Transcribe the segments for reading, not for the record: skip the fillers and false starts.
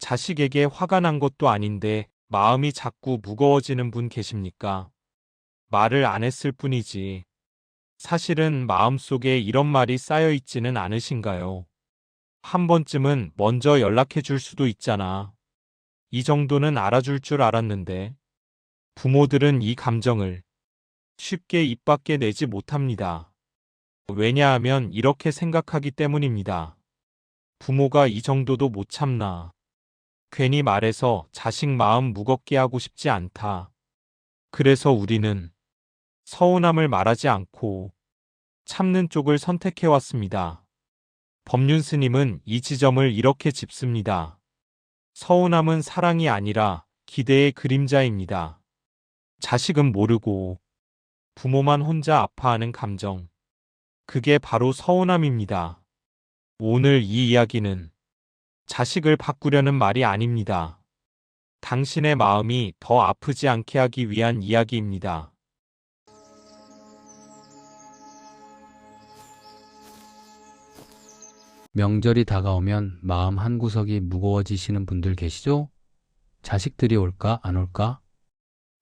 자식에게 화가 난 것도 아닌데 마음이 자꾸 무거워지는 분 계십니까? 말을 안 했을 뿐이지. 사실은 마음속에 이런 말이 쌓여 있지는 않으신가요? 한 번쯤은 먼저 연락해 줄 수도 있잖아. 이 정도는 알아줄 줄 알았는데. 부모들은 이 감정을 쉽게 입 밖에 내지 못합니다. 왜냐하면 이렇게 생각하기 때문입니다. 부모가 이 정도도 못 참나. 괜히 말해서 자식 마음 무겁게 하고 싶지 않다. 그래서 우리는 서운함을 말하지 않고 참는 쪽을 선택해왔습니다. 법륜 스님은 이 지점을 이렇게 짚습니다. 서운함은 사랑이 아니라 기대의 그림자입니다. 자식은 모르고 부모만 혼자 아파하는 감정. 그게 바로 서운함입니다. 오늘 이 이야기는 자식을 바꾸려는 말이 아닙니다. 당신의 마음이 더 아프지 않게 하기 위한 이야기입니다. 명절이 다가오면 마음 한구석이 무거워지시는 분들 계시죠? 자식들이 올까 안 올까?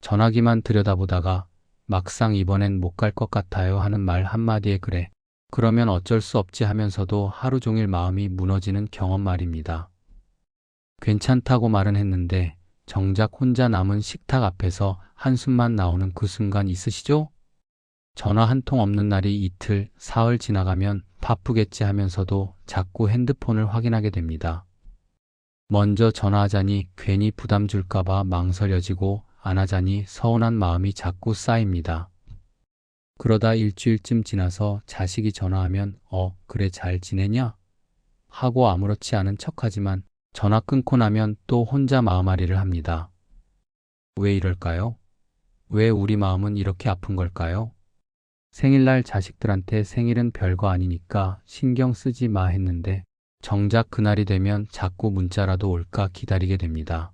전화기만 들여다보다가 막상 이번엔 못 갈 것 같아요 하는 말 한마디에 그래. 그러면 어쩔 수 없지 하면서도 하루 종일 마음이 무너지는 경험 말입니다. 괜찮다고 말은 했는데 정작 혼자 남은 식탁 앞에서 한숨만 나오는 그 순간 있으시죠? 전화 한 통 없는 날이 이틀, 사흘 지나가면 바쁘겠지 하면서도 자꾸 핸드폰을 확인하게 됩니다. 먼저 전화하자니 괜히 부담 줄까봐 망설여지고 안 하자니 서운한 마음이 자꾸 쌓입니다. 그러다 일주일쯤 지나서 자식이 전화하면 그래 잘 지내냐? 하고 아무렇지 않은 척하지만 전화 끊고 나면 또 혼자 마음앓이를 합니다. 왜 이럴까요? 왜 우리 마음은 이렇게 아픈 걸까요? 생일날 자식들한테 생일은 별거 아니니까 신경 쓰지 마 했는데 정작 그날이 되면 자꾸 문자라도 올까 기다리게 됩니다.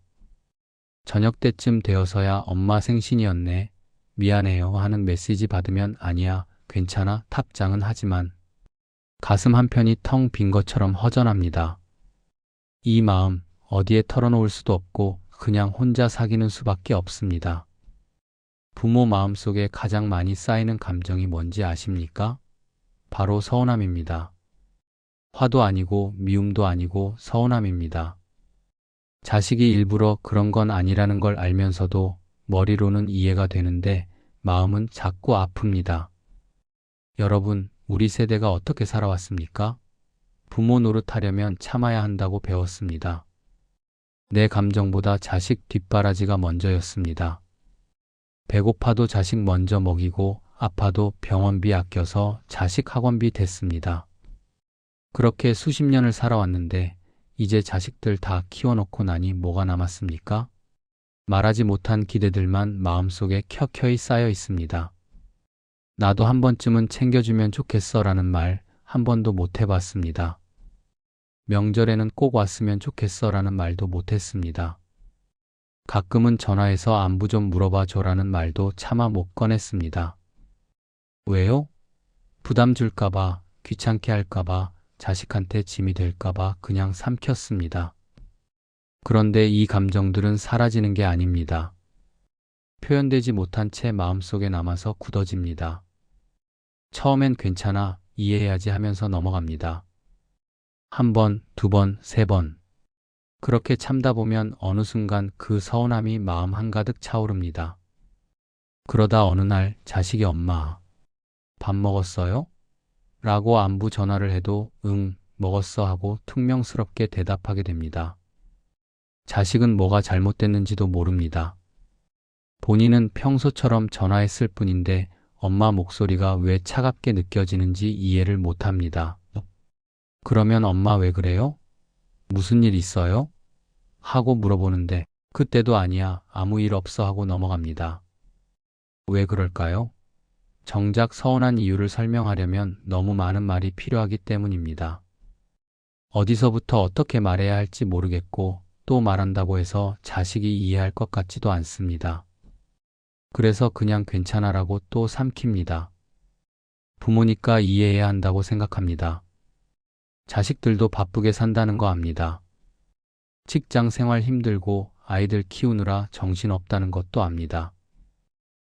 저녁 때쯤 되어서야 엄마 생신이었네. 미안해요 하는 메시지 받으면 아니야, 괜찮아, 답장은 하지만 가슴 한편이 텅 빈 것처럼 허전합니다. 이 마음 어디에 털어놓을 수도 없고 그냥 혼자 사귀는 수밖에 없습니다. 부모 마음속에 가장 많이 쌓이는 감정이 뭔지 아십니까? 바로 서운함입니다. 화도 아니고 미움도 아니고 서운함입니다. 자식이 일부러 그런 건 아니라는 걸 알면서도 머리로는 이해가 되는데 마음은 자꾸 아픕니다. 여러분, 우리 세대가 어떻게 살아왔습니까? 부모 노릇하려면 참아야 한다고 배웠습니다. 내 감정보다 자식 뒷바라지가 먼저였습니다. 배고파도 자식 먼저 먹이고 아파도 병원비 아껴서 자식 학원비 댔습니다. 그렇게 수십 년을 살아왔는데 이제 자식들 다 키워놓고 나니 뭐가 남았습니까? 말하지 못한 기대들만 마음속에 켜켜이 쌓여 있습니다. 나도 한 번쯤은 챙겨주면 좋겠어 라는 말 한 번도 못 해봤습니다. 명절에는 꼭 왔으면 좋겠어 라는 말도 못 했습니다. 가끔은 전화해서 안부 좀 물어봐 줘라는 말도 차마 못 꺼냈습니다. 왜요? 부담 줄까봐, 귀찮게 할까봐, 자식한테 짐이 될까봐 그냥 삼켰습니다. 그런데 이 감정들은 사라지는 게 아닙니다. 표현되지 못한 채 마음속에 남아서 굳어집니다. 처음엔 괜찮아, 이해해야지 하면서 넘어갑니다. 한 번, 두 번, 세 번. 그렇게 참다 보면 어느 순간 그 서운함이 마음 한가득 차오릅니다. 그러다 어느 날 자식이 엄마, 밥 먹었어요? 라고 안부 전화를 해도 응, 먹었어 하고 퉁명스럽게 대답하게 됩니다. 자식은 뭐가 잘못됐는지도 모릅니다. 본인은 평소처럼 전화했을 뿐인데 엄마 목소리가 왜 차갑게 느껴지는지 이해를 못합니다. 그러면 엄마 왜 그래요? 무슨 일 있어요? 하고 물어보는데 그때도 아니야, 아무 일 없어 하고 넘어갑니다. 왜 그럴까요? 정작 서운한 이유를 설명하려면 너무 많은 말이 필요하기 때문입니다. 어디서부터 어떻게 말해야 할지 모르겠고 또 말한다고 해서 자식이 이해할 것 같지도 않습니다. 그래서 그냥 괜찮아라고 또 삼킵니다. 부모니까 이해해야 한다고 생각합니다. 자식들도 바쁘게 산다는 거 압니다. 직장 생활 힘들고 아이들 키우느라 정신없다는 것도 압니다.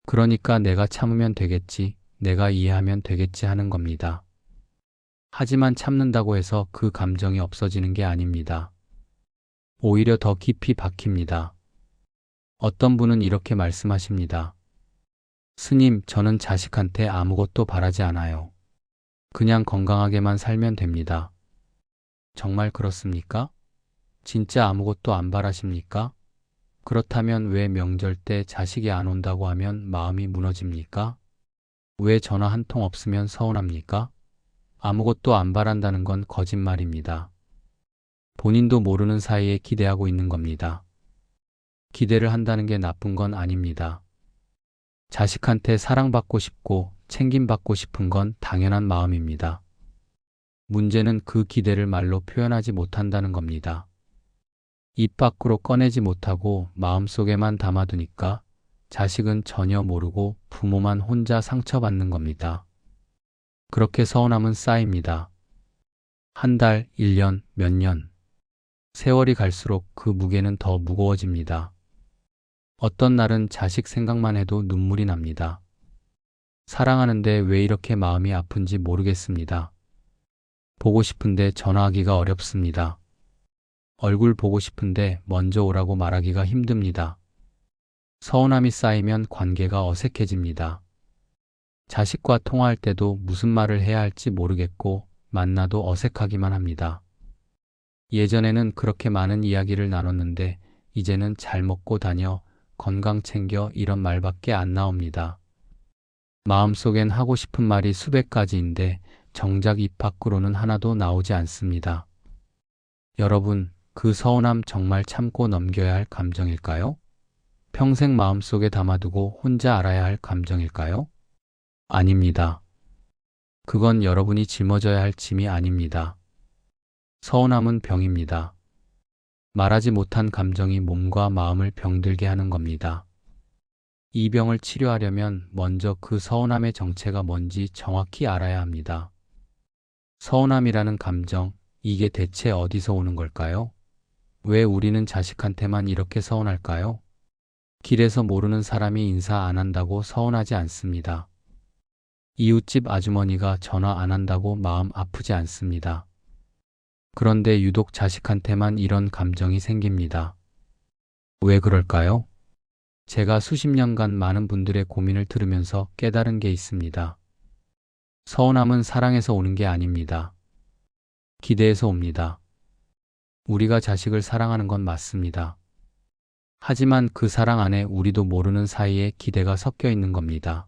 그러니까 내가 참으면 되겠지, 내가 이해하면 되겠지 하는 겁니다. 하지만 참는다고 해서 그 감정이 없어지는 게 아닙니다. 오히려 더 깊이 박힙니다. 어떤 분은 이렇게 말씀하십니다. 스님, 저는 자식한테 아무것도 바라지 않아요. 그냥 건강하게만 살면 됩니다. 정말 그렇습니까? 진짜 아무것도 안 바라십니까? 그렇다면 왜 명절 때 자식이 안 온다고 하면 마음이 무너집니까? 왜 전화 한 통 없으면 서운합니까? 아무것도 안 바란다는 건 거짓말입니다. 본인도 모르는 사이에 기대하고 있는 겁니다. 기대를 한다는 게 나쁜 건 아닙니다. 자식한테 사랑받고 싶고 챙김받고 싶은 건 당연한 마음입니다. 문제는 그 기대를 말로 표현하지 못한다는 겁니다. 입 밖으로 꺼내지 못하고 마음속에만 담아두니까 자식은 전혀 모르고 부모만 혼자 상처받는 겁니다. 그렇게 서운함은 쌓입니다. 한 달, 1년, 몇 년. 세월이 갈수록 그 무게는 더 무거워집니다. 어떤 날은 자식 생각만 해도 눈물이 납니다. 사랑하는데 왜 이렇게 마음이 아픈지 모르겠습니다. 보고 싶은데 전화하기가 어렵습니다. 얼굴 보고 싶은데 먼저 오라고 말하기가 힘듭니다. 서운함이 쌓이면 관계가 어색해집니다. 자식과 통화할 때도 무슨 말을 해야 할지 모르겠고 만나도 어색하기만 합니다. 예전에는 그렇게 많은 이야기를 나눴는데 이제는 잘 먹고 다녀, 건강 챙겨 이런 말밖에 안 나옵니다. 마음속엔 하고 싶은 말이 수백 가지인데 정작 입 밖으로는 하나도 나오지 않습니다. 여러분, 그 서운함 정말 참고 넘겨야 할 감정일까요? 평생 마음속에 담아두고 혼자 알아야 할 감정일까요? 아닙니다. 그건 여러분이 짊어져야 할 짐이 아닙니다. 서운함은 병입니다. 말하지 못한 감정이 몸과 마음을 병들게 하는 겁니다. 이 병을 치료하려면 먼저 그 서운함의 정체가 뭔지 정확히 알아야 합니다. 서운함이라는 감정, 이게 대체 어디서 오는 걸까요? 왜 우리는 자식한테만 이렇게 서운할까요? 길에서 모르는 사람이 인사 안 한다고 서운하지 않습니다. 이웃집 아주머니가 전화 안 한다고 마음 아프지 않습니다. 그런데 유독 자식한테만 이런 감정이 생깁니다. 왜 그럴까요? 제가 수십 년간 많은 분들의 고민을 들으면서 깨달은 게 있습니다. 서운함은 사랑에서 오는 게 아닙니다. 기대에서 옵니다. 우리가 자식을 사랑하는 건 맞습니다. 하지만 그 사랑 안에 우리도 모르는 사이에 기대가 섞여 있는 겁니다.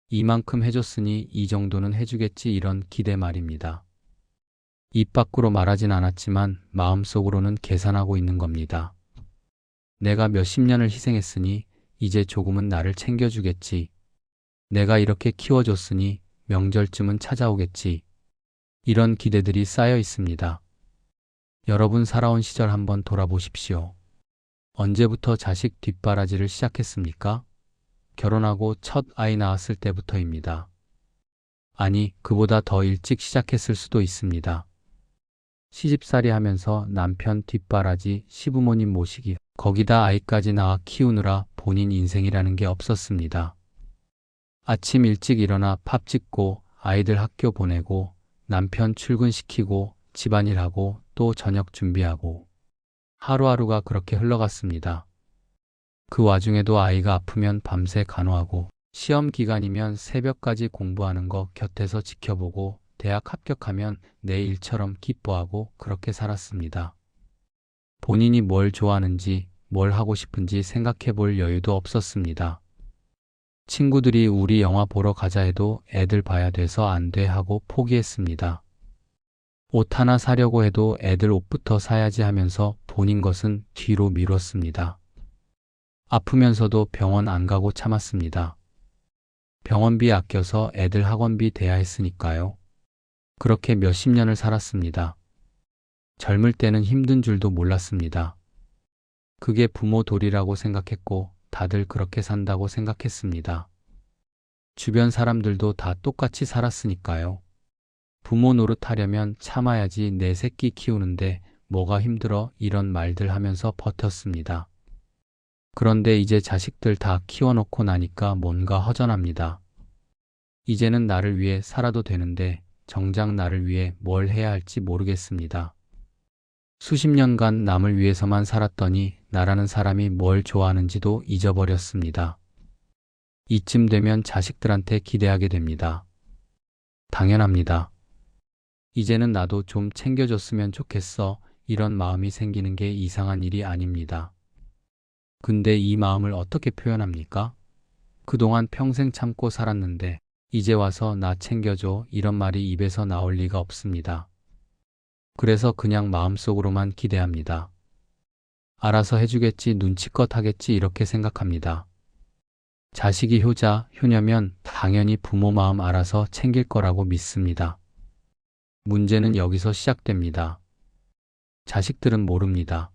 이만큼 해줬으니 이 정도는 해주겠지 이런 기대 말입니다. 입 밖으로 말하진 않았지만 마음속으로는 계산하고 있는 겁니다. 내가 몇십 년을 희생했으니 이제 조금은 나를 챙겨주겠지. 내가 이렇게 키워줬으니 명절쯤은 찾아오겠지. 이런 기대들이 쌓여 있습니다. 여러분 살아온 시절 한번 돌아보십시오. 언제부터 자식 뒷바라지를 시작했습니까? 결혼하고 첫 아이 낳았을 때부터입니다. 아니, 그보다 더 일찍 시작했을 수도 있습니다. 시집살이 하면서 남편 뒷바라지, 시부모님 모시기, 거기다 아이까지 낳아 키우느라 본인 인생이라는 게 없었습니다. 아침 일찍 일어나 밥 짓고 아이들 학교 보내고 남편 출근시키고 집안일하고 또 저녁 준비하고 하루하루가 그렇게 흘러갔습니다. 그 와중에도 아이가 아프면 밤새 간호하고 시험 기간이면 새벽까지 공부하는 거 곁에서 지켜보고 대학 합격하면 내 일처럼 기뻐하고 그렇게 살았습니다. 본인이 뭘 좋아하는지 뭘 하고 싶은지 생각해 볼 여유도 없었습니다. 친구들이 우리 영화 보러 가자 해도 애들 봐야 돼서 안 돼 하고 포기했습니다. 옷 하나 사려고 해도 애들 옷부터 사야지 하면서 본인 것은 뒤로 미뤘습니다. 아프면서도 병원 안 가고 참았습니다. 병원비 아껴서 애들 학원비 대야 했으니까요. 그렇게 몇십 년을 살았습니다. 젊을 때는 힘든 줄도 몰랐습니다. 그게 부모 도리라고 생각했고 다들 그렇게 산다고 생각했습니다. 주변 사람들도 다 똑같이 살았으니까요. 부모 노릇하려면 참아야지 내 새끼 키우는데 뭐가 힘들어 이런 말들 하면서 버텼습니다. 그런데 이제 자식들 다 키워놓고 나니까 뭔가 허전합니다. 이제는 나를 위해 살아도 되는데 정작 나를 위해 뭘 해야 할지 모르겠습니다. 수십 년간 남을 위해서만 살았더니 나라는 사람이 뭘 좋아하는지도 잊어버렸습니다. 이쯤 되면 자식들한테 기대하게 됩니다. 당연합니다. 이제는 나도 좀 챙겨줬으면 좋겠어. 이런 마음이 생기는 게 이상한 일이 아닙니다. 근데 이 마음을 어떻게 표현합니까? 그동안 평생 참고 살았는데 이제 와서 나 챙겨줘 이런 말이 입에서 나올 리가 없습니다. 그래서 그냥 마음속으로만 기대합니다. 알아서 해주겠지, 눈치껏 하겠지 이렇게 생각합니다. 자식이 효자, 효녀면 당연히 부모 마음 알아서 챙길 거라고 믿습니다. 문제는 여기서 시작됩니다. 자식들은 모릅니다.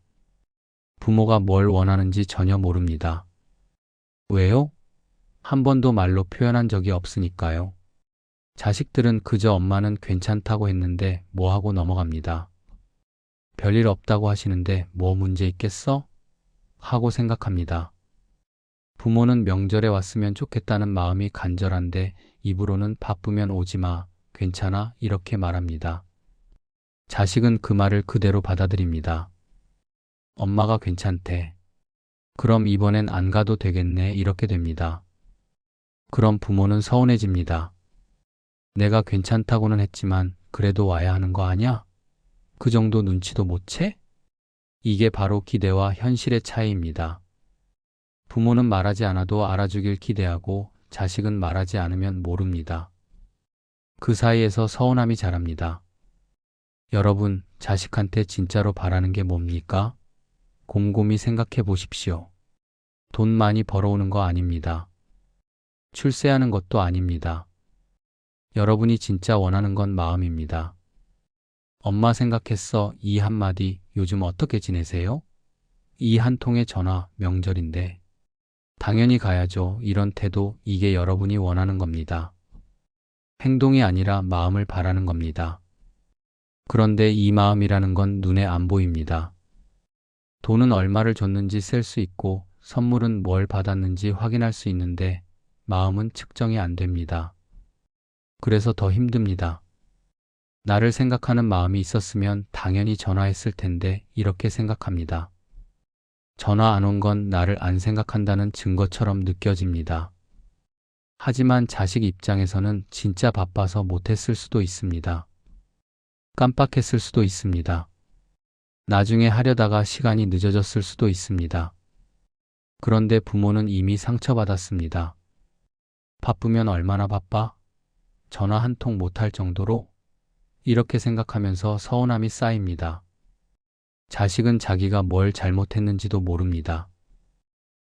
부모가 뭘 원하는지 전혀 모릅니다. 왜요? 한 번도 말로 표현한 적이 없으니까요. 자식들은 그저 엄마는 괜찮다고 했는데 뭐 하고 넘어갑니다. 별일 없다고 하시는데 뭐 문제 있겠어? 하고 생각합니다. 부모는 명절에 왔으면 좋겠다는 마음이 간절한데 입으로는 바쁘면 오지 마, 괜찮아 이렇게 말합니다. 자식은 그 말을 그대로 받아들입니다. 엄마가 괜찮대. 그럼 이번엔 안 가도 되겠네 이렇게 됩니다. 그럼 부모는 서운해집니다. 내가 괜찮다고는 했지만 그래도 와야 하는 거 아냐? 그 정도 눈치도 못 채? 이게 바로 기대와 현실의 차이입니다. 부모는 말하지 않아도 알아주길 기대하고 자식은 말하지 않으면 모릅니다. 그 사이에서 서운함이 자랍니다. 여러분, 자식한테 진짜로 바라는 게 뭡니까? 곰곰이 생각해 보십시오. 돈 많이 벌어오는 거 아닙니다. 출세하는 것도 아닙니다. 여러분이 진짜 원하는 건 마음입니다. 엄마 생각했어 이 한마디 요즘 어떻게 지내세요? 이 한 통의 전화 명절인데 당연히 가야죠. 이런 태도 이게 여러분이 원하는 겁니다. 행동이 아니라 마음을 바라는 겁니다. 그런데 이 마음이라는 건 눈에 안 보입니다. 돈은 얼마를 줬는지 셀 수 있고 선물은 뭘 받았는지 확인할 수 있는데 마음은 측정이 안 됩니다. 그래서 더 힘듭니다. 나를 생각하는 마음이 있었으면 당연히 전화했을 텐데 이렇게 생각합니다. 전화 안 온 건 나를 안 생각한다는 증거처럼 느껴집니다. 하지만 자식 입장에서는 진짜 바빠서 못했을 수도 있습니다. 깜빡했을 수도 있습니다. 나중에 하려다가 시간이 늦어졌을 수도 있습니다. 그런데 부모는 이미 상처받았습니다. 바쁘면 얼마나 바빠? 전화 한 통 못할 정도로? 이렇게 생각하면서 서운함이 쌓입니다. 자식은 자기가 뭘 잘못했는지도 모릅니다.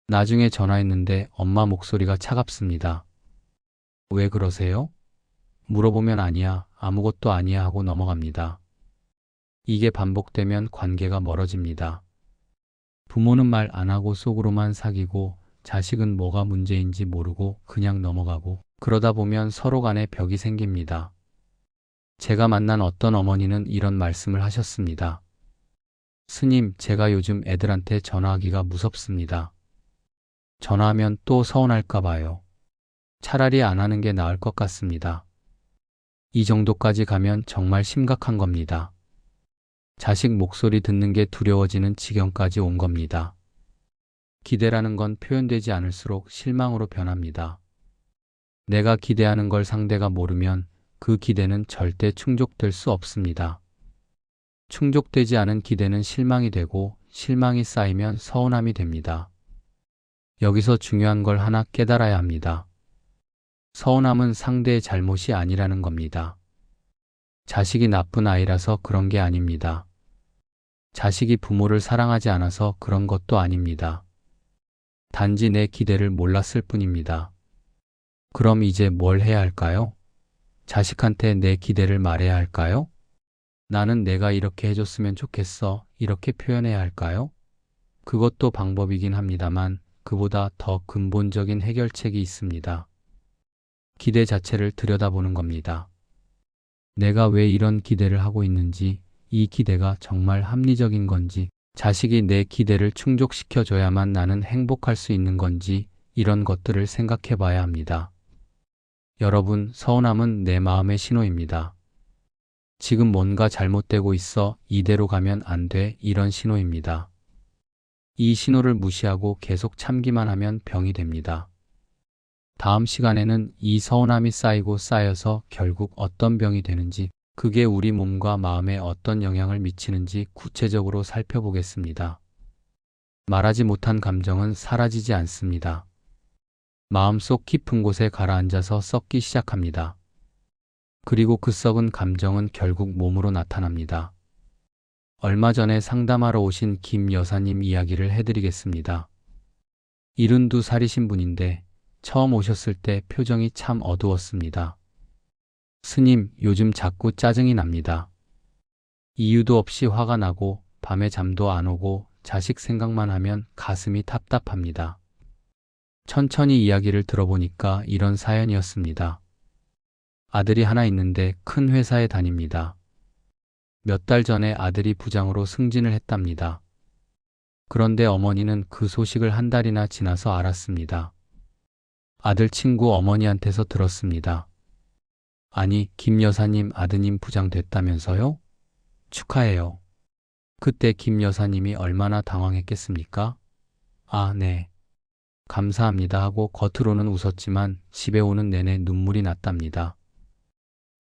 나중에 전화했는데 엄마 목소리가 차갑습니다. 왜 그러세요? 물어보면 아니야, 아무것도 아니야 하고 넘어갑니다. 이게 반복되면 관계가 멀어집니다. 부모는 말 안 하고 속으로만 사귀고 자식은 뭐가 문제인지 모르고 그냥 넘어가고 그러다 보면 서로 간에 벽이 생깁니다. 제가 만난 어떤 어머니는 이런 말씀을 하셨습니다. 스님, 제가 요즘 애들한테 전화하기가 무섭습니다. 전화하면 또 서운할까 봐요. 차라리 안 하는 게 나을 것 같습니다. 이 정도까지 가면 정말 심각한 겁니다. 자식 목소리 듣는 게 두려워지는 지경까지 온 겁니다. 기대라는 건 표현되지 않을수록 실망으로 변합니다. 내가 기대하는 걸 상대가 모르면 그 기대는 절대 충족될 수 없습니다. 충족되지 않은 기대는 실망이 되고 실망이 쌓이면 서운함이 됩니다. 여기서 중요한 걸 하나 깨달아야 합니다. 서운함은 상대의 잘못이 아니라는 겁니다. 자식이 나쁜 아이라서 그런 게 아닙니다. 자식이 부모를 사랑하지 않아서 그런 것도 아닙니다. 단지 내 기대를 몰랐을 뿐입니다. 그럼 이제 뭘 해야 할까요? 자식한테 내 기대를 말해야 할까요? 나는 내가 이렇게 해줬으면 좋겠어. 이렇게 표현해야 할까요? 그것도 방법이긴 합니다만 그보다 더 근본적인 해결책이 있습니다. 기대 자체를 들여다보는 겁니다. 내가 왜 이런 기대를 하고 있는지, 이 기대가 정말 합리적인 건지, 자식이 내 기대를 충족시켜줘야만 나는 행복할 수 있는 건지, 이런 것들을 생각해 봐야 합니다. 여러분, 서운함은 내 마음의 신호입니다. 지금 뭔가 잘못되고 있어, 이대로 가면 안 돼, 이런 신호입니다. 이 신호를 무시하고 계속 참기만 하면 병이 됩니다. 다음 시간에는 이 서운함이 쌓이고 쌓여서 결국 어떤 병이 되는지, 그게 우리 몸과 마음에 어떤 영향을 미치는지 구체적으로 살펴보겠습니다. 말하지 못한 감정은 사라지지 않습니다. 마음속 깊은 곳에 가라앉아서 썩기 시작합니다. 그리고 그 썩은 감정은 결국 몸으로 나타납니다. 얼마 전에 상담하러 오신 김 여사님 이야기를 해드리겠습니다. 72살이신 분인데 처음 오셨을 때 표정이 참 어두웠습니다. 스님, 요즘 자꾸 짜증이 납니다. 이유도 없이 화가 나고 밤에 잠도 안 오고 자식 생각만 하면 가슴이 답답합니다. 천천히 이야기를 들어보니까 이런 사연이었습니다. 아들이 하나 있는데 큰 회사에 다닙니다. 몇 달 전에 아들이 부장으로 승진을 했답니다. 그런데 어머니는 그 소식을 한 달이나 지나서 알았습니다. 아들 친구 어머니한테서 들었습니다. 아니, 김 여사님 아드님 부장 됐다면서요? 축하해요. 그때 김 여사님이 얼마나 당황했겠습니까? 아, 네. 감사합니다 하고 겉으로는 웃었지만 집에 오는 내내 눈물이 났답니다.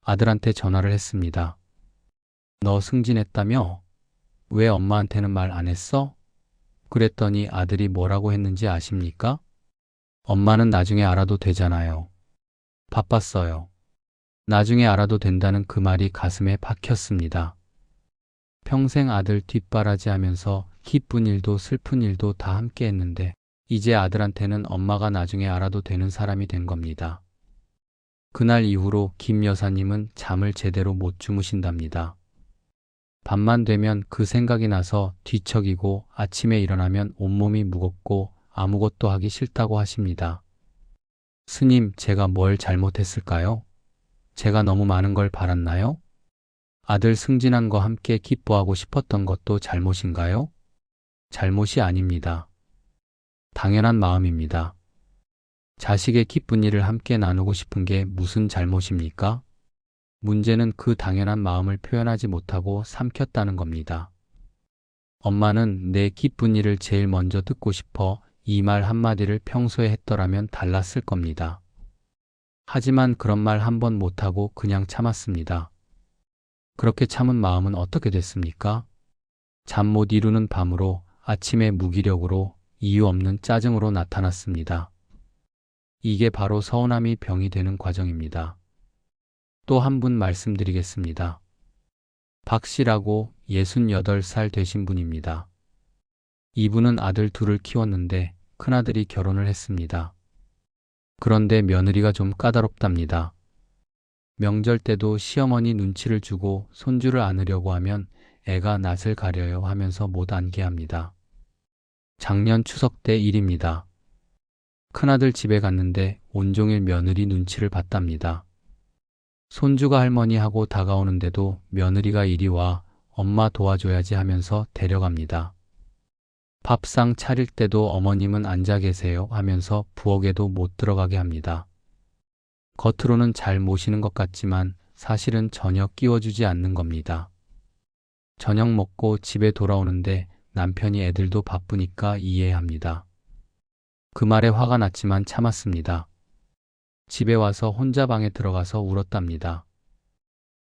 아들한테 전화를 했습니다. 너 승진했다며? 왜 엄마한테는 말 안 했어? 그랬더니 아들이 뭐라고 했는지 아십니까? 엄마는 나중에 알아도 되잖아요. 바빴어요. 나중에 알아도 된다는 그 말이 가슴에 박혔습니다. 평생 아들 뒷바라지 하면서 기쁜 일도 슬픈 일도 다 함께 했는데 이제 아들한테는 엄마가 나중에 알아도 되는 사람이 된 겁니다. 그날 이후로 김 여사님은 잠을 제대로 못 주무신답니다. 밤만 되면 그 생각이 나서 뒤척이고 아침에 일어나면 온몸이 무겁고 아무것도 하기 싫다고 하십니다. 스님, 제가 뭘 잘못했을까요? 제가 너무 많은 걸 바랐나요? 아들 승진한 거 함께 기뻐하고 싶었던 것도 잘못인가요? 잘못이 아닙니다. 당연한 마음입니다. 자식의 기쁜 일을 함께 나누고 싶은 게 무슨 잘못입니까? 문제는 그 당연한 마음을 표현하지 못하고 삼켰다는 겁니다. 엄마는 내 기쁜 일을 제일 먼저 듣고 싶어 이 말 한마디를 평소에 했더라면 달랐을 겁니다. 하지만 그런 말 한 번 못하고 그냥 참았습니다. 그렇게 참은 마음은 어떻게 됐습니까? 잠 못 이루는 밤으로, 아침에 무기력으로, 이유 없는 짜증으로 나타났습니다. 이게 바로 서운함이 병이 되는 과정입니다. 또 한 분 말씀드리겠습니다. 박 씨라고 68살 되신 분입니다. 이분은 아들 둘을 키웠는데 큰아들이 결혼을 했습니다. 그런데 며느리가 좀 까다롭답니다. 명절 때도 시어머니 눈치를 주고 손주를 안으려고 하면 애가 낯을 가려요 하면서 못 안게 합니다. 작년 추석 때 일입니다. 큰아들 집에 갔는데 온종일 며느리 눈치를 봤답니다. 손주가 할머니하고 다가오는데도 며느리가 이리 와 엄마 도와줘야지 하면서 데려갑니다. 밥상 차릴 때도 어머님은 앉아 계세요 하면서 부엌에도 못 들어가게 합니다. 겉으로는 잘 모시는 것 같지만 사실은 전혀 끼워주지 않는 겁니다. 저녁 먹고 집에 돌아오는데 남편이 애들도 바쁘니까 이해합니다. 그 말에 화가 났지만 참았습니다. 집에 와서 혼자 방에 들어가서 울었답니다.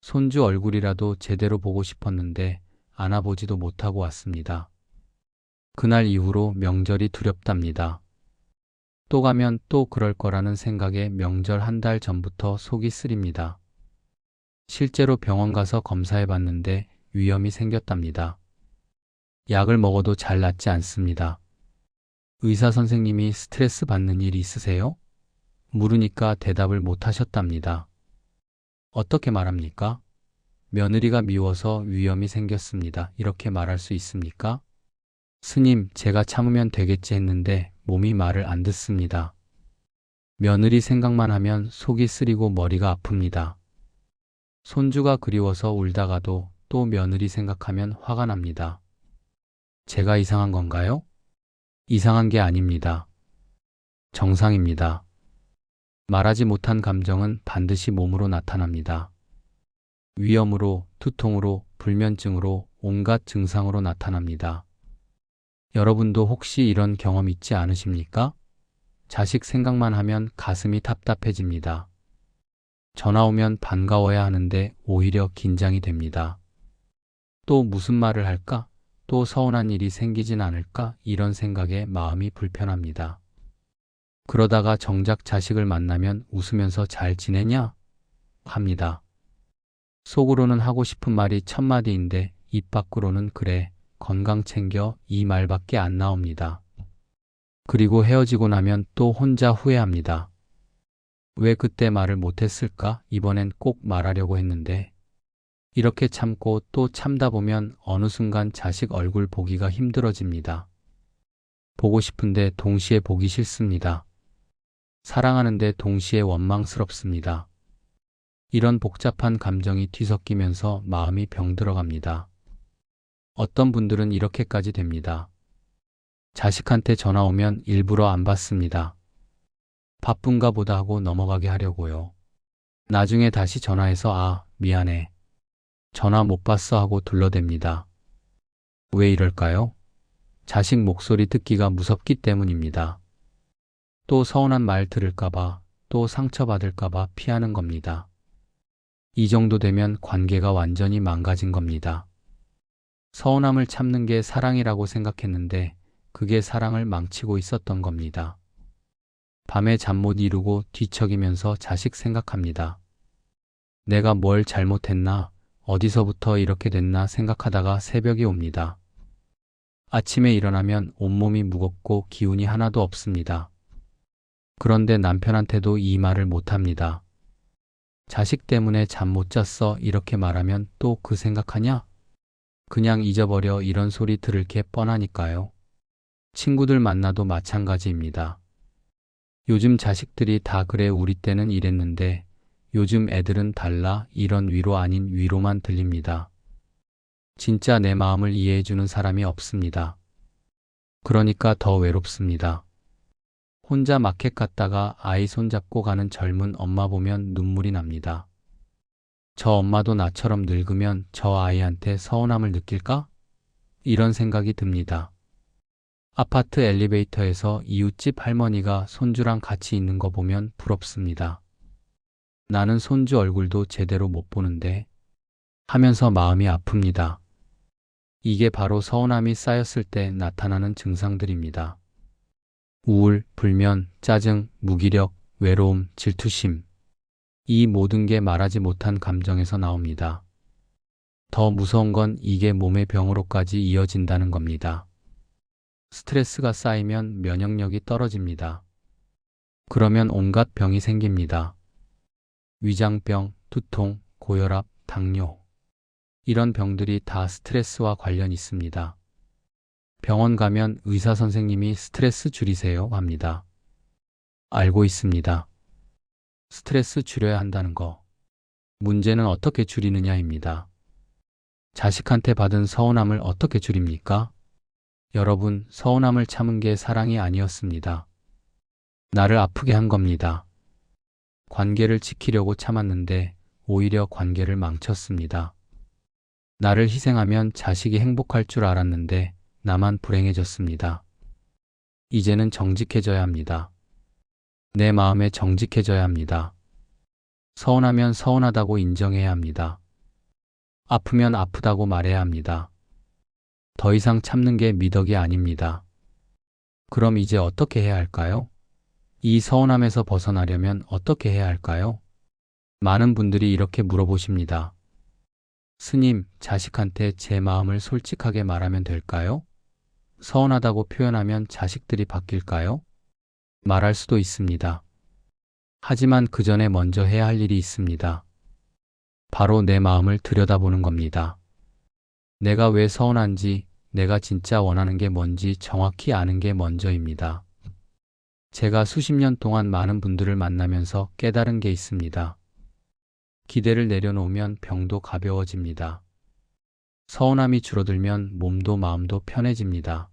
손주 얼굴이라도 제대로 보고 싶었는데 안아보지도 못하고 왔습니다. 그날 이후로 명절이 두렵답니다. 또 가면 또 그럴 거라는 생각에 명절 한 달 전부터 속이 쓰립니다. 실제로 병원 가서 검사해 봤는데 위염이 생겼답니다. 약을 먹어도 잘 낫지 않습니다. 의사 선생님이 스트레스 받는 일 있으세요? 물으니까 대답을 못 하셨답니다. 어떻게 말합니까? 며느리가 미워서 위염이 생겼습니다. 이렇게 말할 수 있습니까? 스님, 제가 참으면 되겠지 했는데 몸이 말을 안 듣습니다. 며느리 생각만 하면 속이 쓰리고 머리가 아픕니다. 손주가 그리워서 울다가도 또 며느리 생각하면 화가 납니다. 제가 이상한 건가요? 이상한 게 아닙니다. 정상입니다. 말하지 못한 감정은 반드시 몸으로 나타납니다. 위염으로, 두통으로, 불면증으로, 온갖 증상으로 나타납니다. 여러분도 혹시 이런 경험 있지 않으십니까? 자식 생각만 하면 가슴이 답답해집니다. 전화 오면 반가워야 하는데 오히려 긴장이 됩니다. 또 무슨 말을 할까? 또 서운한 일이 생기진 않을까? 이런 생각에 마음이 불편합니다. 그러다가 정작 자식을 만나면 웃으면서 잘 지내냐? 합니다. 속으로는 하고 싶은 말이 1000마디인데 입 밖으로는 그래, 건강 챙겨 이 말밖에 안 나옵니다. 그리고 헤어지고 나면 또 혼자 후회합니다. 왜 그때 말을 못했을까? 이번엔 꼭 말하려고 했는데. 이렇게 참고 또 참다 보면 어느 순간 자식 얼굴 보기가 힘들어집니다. 보고 싶은데 동시에 보기 싫습니다. 사랑하는데 동시에 원망스럽습니다. 이런 복잡한 감정이 뒤섞이면서 마음이 병들어갑니다. 어떤 분들은 이렇게까지 됩니다. 자식한테 전화 오면 일부러 안 받습니다. 바쁜가 보다 하고 넘어가게 하려고요. 나중에 다시 전화해서 아, 미안해. 전화 못 받어 하고 둘러댑니다. 왜 이럴까요? 자식 목소리 듣기가 무섭기 때문입니다. 또 서운한 말 들을까봐, 또 상처받을까봐 피하는 겁니다. 이 정도 되면 관계가 완전히 망가진 겁니다. 서운함을 참는 게 사랑이라고 생각했는데 그게 사랑을 망치고 있었던 겁니다. 밤에 잠 못 이루고 뒤척이면서 자식 생각합니다. 내가 뭘 잘못했나, 어디서부터 이렇게 됐나 생각하다가 새벽이 옵니다. 아침에 일어나면 온몸이 무겁고 기운이 하나도 없습니다. 그런데 남편한테도 이 말을 못합니다. 자식 때문에 잠 못 잤어 이렇게 말하면 또 그 생각하냐? 그냥 잊어버려 이런 소리 들을 게 뻔하니까요. 친구들 만나도 마찬가지입니다. 요즘 자식들이 다 그래 우리 때는 이랬는데 요즘 애들은 달라 이런 위로 아닌 위로만 들립니다. 진짜 내 마음을 이해해주는 사람이 없습니다. 그러니까 더 외롭습니다. 혼자 마켓 갔다가 아이 손잡고 가는 젊은 엄마 보면 눈물이 납니다. 저 엄마도 나처럼 늙으면 저 아이한테 서운함을 느낄까? 이런 생각이 듭니다. 아파트 엘리베이터에서 이웃집 할머니가 손주랑 같이 있는 거 보면 부럽습니다. 나는 손주 얼굴도 제대로 못 보는데 하면서 마음이 아픕니다. 이게 바로 서운함이 쌓였을 때 나타나는 증상들입니다. 우울, 불면, 짜증, 무기력, 외로움, 질투심. 이 모든 게 말하지 못한 감정에서 나옵니다. 더 무서운 건 이게 몸의 병으로까지 이어진다는 겁니다. 스트레스가 쌓이면 면역력이 떨어집니다. 그러면 온갖 병이 생깁니다. 위장병, 두통, 고혈압, 당뇨. 이런 병들이 다 스트레스와 관련 있습니다. 병원 가면 의사 선생님이 스트레스 줄이세요 합니다. 알고 있습니다. 스트레스 줄여야 한다는 거. 문제는 어떻게 줄이느냐입니다. 자식한테 받은 서운함을 어떻게 줄입니까? 여러분, 서운함을 참은 게 사랑이 아니었습니다. 나를 아프게 한 겁니다. 관계를 지키려고 참았는데 오히려 관계를 망쳤습니다. 나를 희생하면 자식이 행복할 줄 알았는데 나만 불행해졌습니다. 이제는 정직해져야 합니다. 내 마음에 정직해져야 합니다. 서운하면 서운하다고 인정해야 합니다. 아프면 아프다고 말해야 합니다. 더 이상 참는 게 미덕이 아닙니다. 그럼 이제 어떻게 해야 할까요? 이 서운함에서 벗어나려면 어떻게 해야 할까요? 많은 분들이 이렇게 물어보십니다. 스님, 자식한테 제 마음을 솔직하게 말하면 될까요? 서운하다고 표현하면 자식들이 바뀔까요? 말할 수도 있습니다. 하지만 그 전에 먼저 해야 할 일이 있습니다. 바로 내 마음을 들여다보는 겁니다. 내가 왜 서운한지, 내가 진짜 원하는 게 뭔지 정확히 아는 게 먼저입니다. 제가 수십 년 동안 많은 분들을 만나면서 깨달은 게 있습니다. 기대를 내려놓으면 병도 가벼워집니다. 서운함이 줄어들면 몸도 마음도 편해집니다.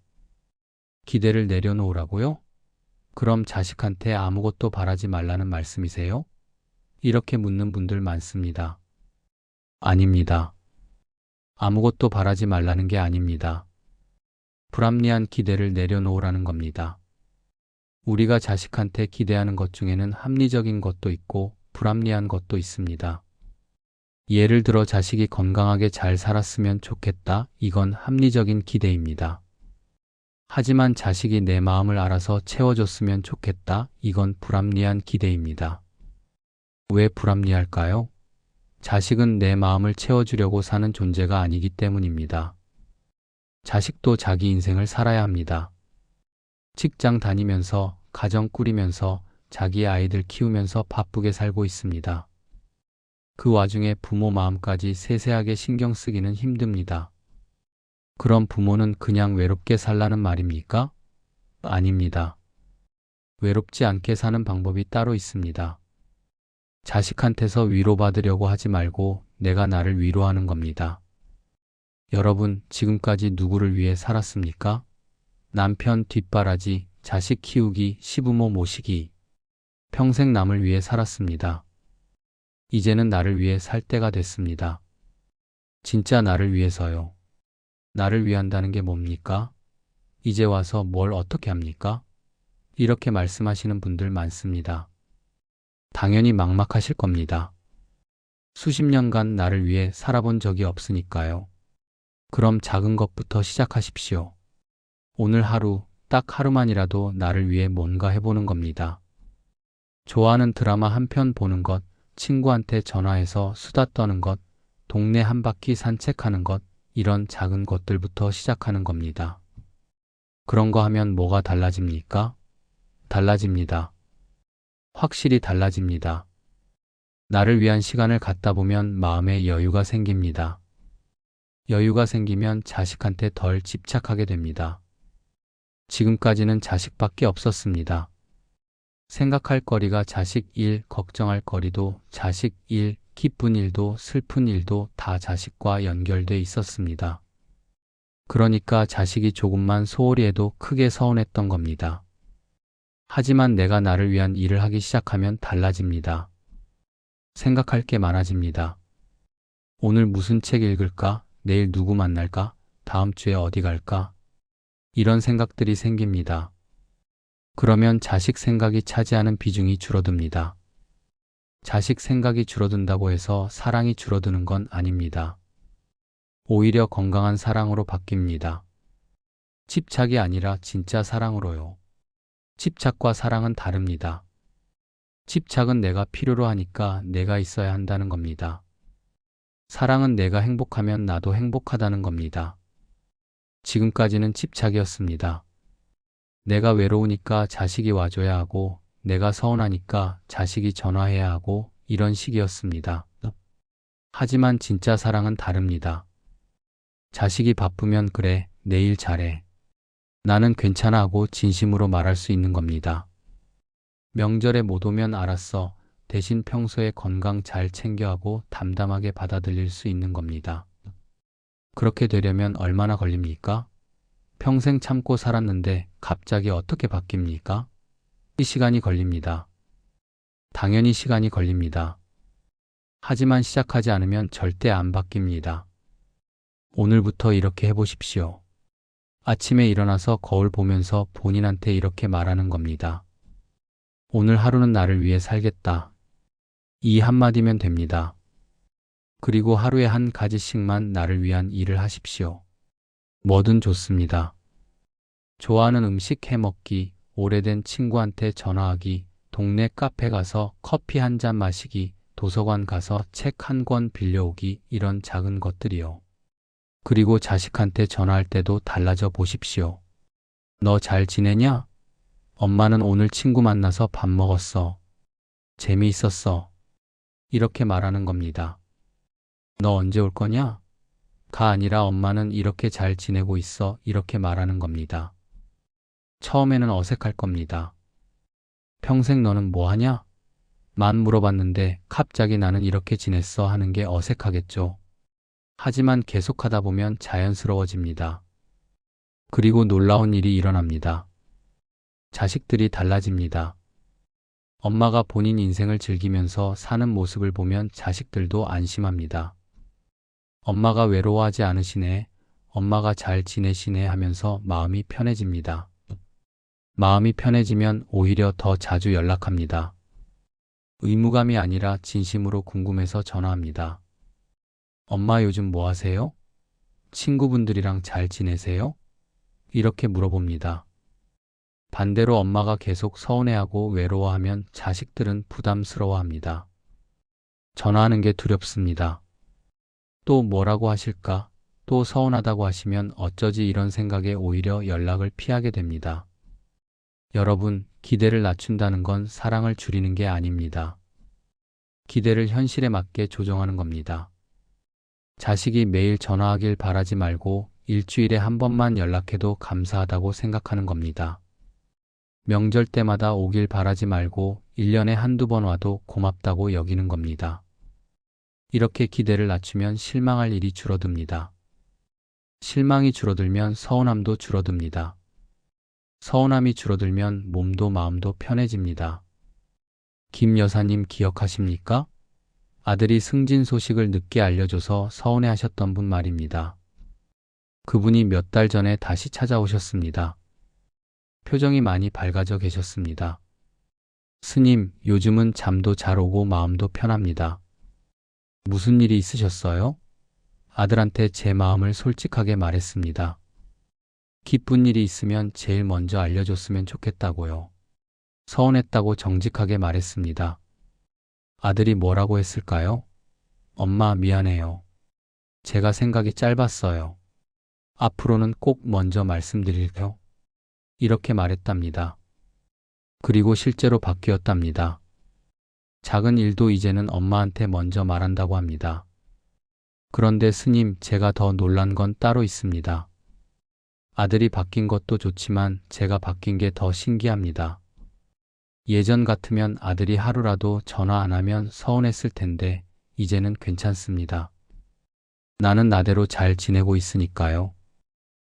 기대를 내려놓으라고요? 그럼 자식한테 아무것도 바라지 말라는 말씀이세요? 이렇게 묻는 분들 많습니다. 아닙니다. 아무것도 바라지 말라는 게 아닙니다. 불합리한 기대를 내려놓으라는 겁니다. 우리가 자식한테 기대하는 것 중에는 합리적인 것도 있고 불합리한 것도 있습니다. 예를 들어 자식이 건강하게 잘 살았으면 좋겠다. 이건 합리적인 기대입니다. 하지만 자식이 내 마음을 알아서 채워줬으면 좋겠다. 이건 불합리한 기대입니다. 왜 불합리할까요? 자식은 내 마음을 채워주려고 사는 존재가 아니기 때문입니다. 자식도 자기 인생을 살아야 합니다. 직장 다니면서, 가정 꾸리면서, 자기 아이들 키우면서 바쁘게 살고 있습니다. 그 와중에 부모 마음까지 세세하게 신경 쓰기는 힘듭니다. 그럼 부모는 그냥 외롭게 살라는 말입니까? 아닙니다. 외롭지 않게 사는 방법이 따로 있습니다. 자식한테서 위로받으려고 하지 말고 내가 나를 위로하는 겁니다. 여러분, 지금까지 누구를 위해 살았습니까? 남편 뒷바라지, 자식 키우기, 시부모 모시기. 평생 남을 위해 살았습니다. 이제는 나를 위해 살 때가 됐습니다. 진짜 나를 위해서요. 나를 위한다는 게 뭡니까? 이제 와서 뭘 어떻게 합니까? 이렇게 말씀하시는 분들 많습니다. 당연히 막막하실 겁니다. 수십 년간 나를 위해 살아본 적이 없으니까요. 그럼 작은 것부터 시작하십시오. 오늘 하루, 딱 하루만이라도 나를 위해 뭔가 해보는 겁니다. 좋아하는 드라마 한 편 보는 것, 친구한테 전화해서 수다 떠는 것, 동네 한 바퀴 산책하는 것, 이런 작은 것들부터 시작하는 겁니다. 그런 거 하면 뭐가 달라집니까? 달라집니다. 확실히 달라집니다. 나를 위한 시간을 갖다 보면 마음에 여유가 생깁니다. 여유가 생기면 자식한테 덜 집착하게 됩니다. 지금까지는 자식밖에 없었습니다. 생각할 거리가 자식 일, 걱정할 거리도 자식 일, 기쁜 일도 슬픈 일도 다 자식과 연결돼 있었습니다. 그러니까 자식이 조금만 소홀히 해도 크게 서운했던 겁니다. 하지만 내가 나를 위한 일을 하기 시작하면 달라집니다. 생각할 게 많아집니다. 오늘 무슨 책 읽을까? 내일 누구 만날까? 다음 주에 어디 갈까? 이런 생각들이 생깁니다. 그러면 자식 생각이 차지하는 비중이 줄어듭니다. 자식 생각이 줄어든다고 해서 사랑이 줄어드는 건 아닙니다. 오히려 건강한 사랑으로 바뀝니다. 집착이 아니라 진짜 사랑으로요. 집착과 사랑은 다릅니다. 집착은 내가 필요로 하니까 내가 있어야 한다는 겁니다. 사랑은 내가 행복하면 나도 행복하다는 겁니다. 지금까지는 집착이었습니다. 내가 외로우니까 자식이 와줘야 하고, 내가 서운하니까 자식이 전화해야 하고, 이런 식이었습니다. 하지만 진짜 사랑은 다릅니다. 자식이 바쁘면 그래, 내일 잘해. 나는 괜찮아 하고 진심으로 말할 수 있는 겁니다. 명절에 못 오면 알았어. 대신 평소에 건강 잘 챙겨 하고 담담하게 받아들일 수 있는 겁니다. 그렇게 되려면 얼마나 걸립니까? 평생 참고 살았는데 갑자기 어떻게 바뀝니까? 이 시간이 걸립니다. 당연히 시간이 걸립니다. 하지만 시작하지 않으면 절대 안 바뀝니다. 오늘부터 이렇게 해보십시오. 아침에 일어나서 거울 보면서 본인한테 이렇게 말하는 겁니다. 오늘 하루는 나를 위해 살겠다. 이 한마디면 됩니다. 그리고 하루에 한 가지씩만 나를 위한 일을 하십시오. 뭐든 좋습니다. 좋아하는 음식 해먹기, 오래된 친구한테 전화하기, 동네 카페 가서 커피 한 잔 마시기, 도서관 가서 책 한 권 빌려오기, 이런 작은 것들이요. 그리고 자식한테 전화할 때도 달라져 보십시오. 너 잘 지내냐? 엄마는 오늘 친구 만나서 밥 먹었어. 재미있었어. 이렇게 말하는 겁니다. 너 언제 올 거냐? 가 아니라 엄마는 이렇게 잘 지내고 있어. 이렇게 말하는 겁니다. 처음에는 어색할 겁니다. 평생 너는 뭐 하냐? 만 물어봤는데 갑자기 나는 이렇게 지냈어 하는 게 어색하겠죠. 하지만 계속하다 보면 자연스러워집니다. 그리고 놀라운 일이 일어납니다. 자식들이 달라집니다. 엄마가 본인 인생을 즐기면서 사는 모습을 보면 자식들도 안심합니다. 엄마가 외로워하지 않으시네, 엄마가 잘 지내시네 하면서 마음이 편해집니다. 마음이 편해지면 오히려 더 자주 연락합니다. 의무감이 아니라 진심으로 궁금해서 전화합니다. 엄마 요즘 뭐 하세요? 친구분들이랑 잘 지내세요? 이렇게 물어봅니다. 반대로 엄마가 계속 서운해하고 외로워하면 자식들은 부담스러워합니다. 전화하는 게 두렵습니다. 또 뭐라고 하실까? 또 서운하다고 하시면 어쩌지 이런 생각에 오히려 연락을 피하게 됩니다. 여러분, 기대를 낮춘다는 건 사랑을 줄이는 게 아닙니다. 기대를 현실에 맞게 조정하는 겁니다. 자식이 매일 전화하길 바라지 말고 일주일에 한 번만 연락해도 감사하다고 생각하는 겁니다. 명절 때마다 오길 바라지 말고 1년에 한두 번 와도 고맙다고 여기는 겁니다. 이렇게 기대를 낮추면 실망할 일이 줄어듭니다. 실망이 줄어들면 서운함도 줄어듭니다. 서운함이 줄어들면 몸도 마음도 편해집니다. 김 여사님 기억하십니까? 아들이 승진 소식을 늦게 알려줘서 서운해하셨던 분 말입니다. 그분이 몇 달 전에 다시 찾아오셨습니다. 표정이 많이 밝아져 계셨습니다. 스님, 요즘은 잠도 잘 오고 마음도 편합니다. 무슨 일이 있으셨어요? 아들한테 제 마음을 솔직하게 말했습니다. 기쁜 일이 있으면 제일 먼저 알려줬으면 좋겠다고요. 서운했다고 정직하게 말했습니다. 아들이 뭐라고 했을까요? 엄마 미안해요. 제가 생각이 짧았어요. 앞으로는 꼭 먼저 말씀드릴게요. 이렇게 말했답니다. 그리고 실제로 바뀌었답니다. 작은 일도 이제는 엄마한테 먼저 말한다고 합니다. 그런데 스님, 제가 더 놀란 건 따로 있습니다. 아들이 바뀐 것도 좋지만 제가 바뀐 게 더 신기합니다. 예전 같으면 아들이 하루라도 전화 안 하면 서운했을 텐데 이제는 괜찮습니다. 나는 나대로 잘 지내고 있으니까요.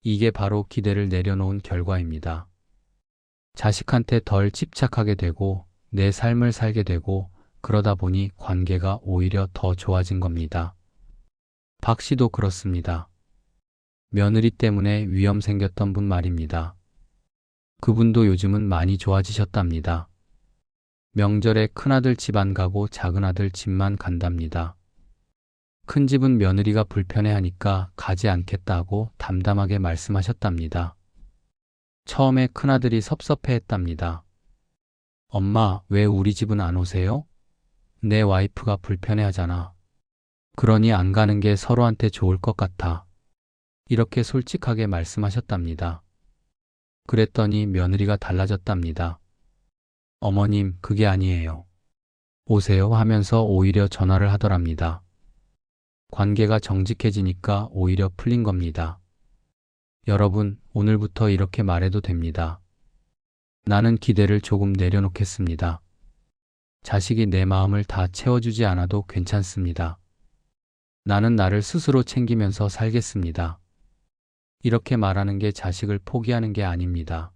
이게 바로 기대를 내려놓은 결과입니다. 자식한테 덜 집착하게 되고 내 삶을 살게 되고 그러다 보니 관계가 오히려 더 좋아진 겁니다. 박 씨도 그렇습니다. 며느리 때문에 위험 생겼던 분 말입니다. 그분도 요즘은 많이 좋아지셨답니다. 명절에 큰아들 집 안 가고 작은아들 집만 간답니다. 큰 집은 며느리가 불편해하니까 가지 않겠다고 담담하게 말씀하셨답니다. 처음에 큰아들이 섭섭해했답니다. 엄마, 왜 우리 집은 안 오세요? 내 와이프가 불편해하잖아. 그러니 안 가는 게 서로한테 좋을 것 같아. 이렇게 솔직하게 말씀하셨답니다. 그랬더니 며느리가 달라졌답니다. 어머님, 그게 아니에요. 오세요 하면서 오히려 전화를 하더랍니다. 관계가 정직해지니까 오히려 풀린 겁니다. 여러분, 오늘부터 이렇게 말해도 됩니다. 나는 기대를 조금 내려놓겠습니다. 자식이 내 마음을 다 채워주지 않아도 괜찮습니다. 나는 나를 스스로 챙기면서 살겠습니다. 이렇게 말하는 게 자식을 포기하는 게 아닙니다.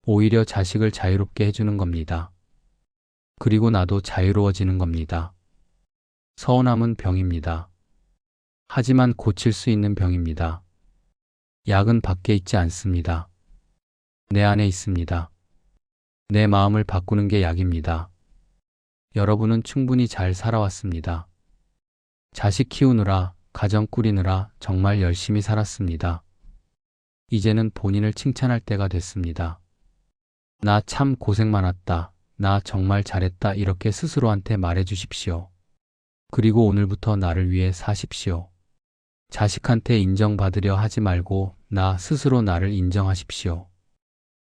오히려 자식을 자유롭게 해주는 겁니다. 그리고 나도 자유로워지는 겁니다. 서운함은 병입니다. 하지만 고칠 수 있는 병입니다. 약은 밖에 있지 않습니다. 내 안에 있습니다. 내 마음을 바꾸는 게 약입니다. 여러분은 충분히 잘 살아왔습니다. 자식 키우느라, 가정 꾸리느라 정말 열심히 살았습니다. 이제는 본인을 칭찬할 때가 됐습니다. 나 참 고생 많았다. 나 정말 잘했다. 이렇게 스스로한테 말해 주십시오. 그리고 오늘부터 나를 위해 사십시오. 자식한테 인정받으려 하지 말고 나 스스로 나를 인정하십시오.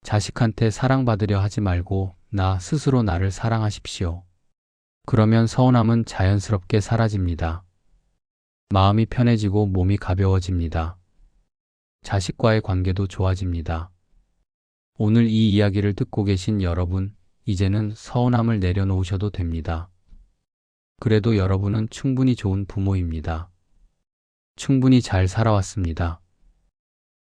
자식한테 사랑받으려 하지 말고 나 스스로 나를 사랑하십시오. 그러면 서운함은 자연스럽게 사라집니다. 마음이 편해지고 몸이 가벼워집니다. 자식과의 관계도 좋아집니다. 오늘 이 이야기를 듣고 계신 여러분, 이제는 서운함을 내려놓으셔도 됩니다. 그래도 여러분은 충분히 좋은 부모입니다. 충분히 잘 살아왔습니다.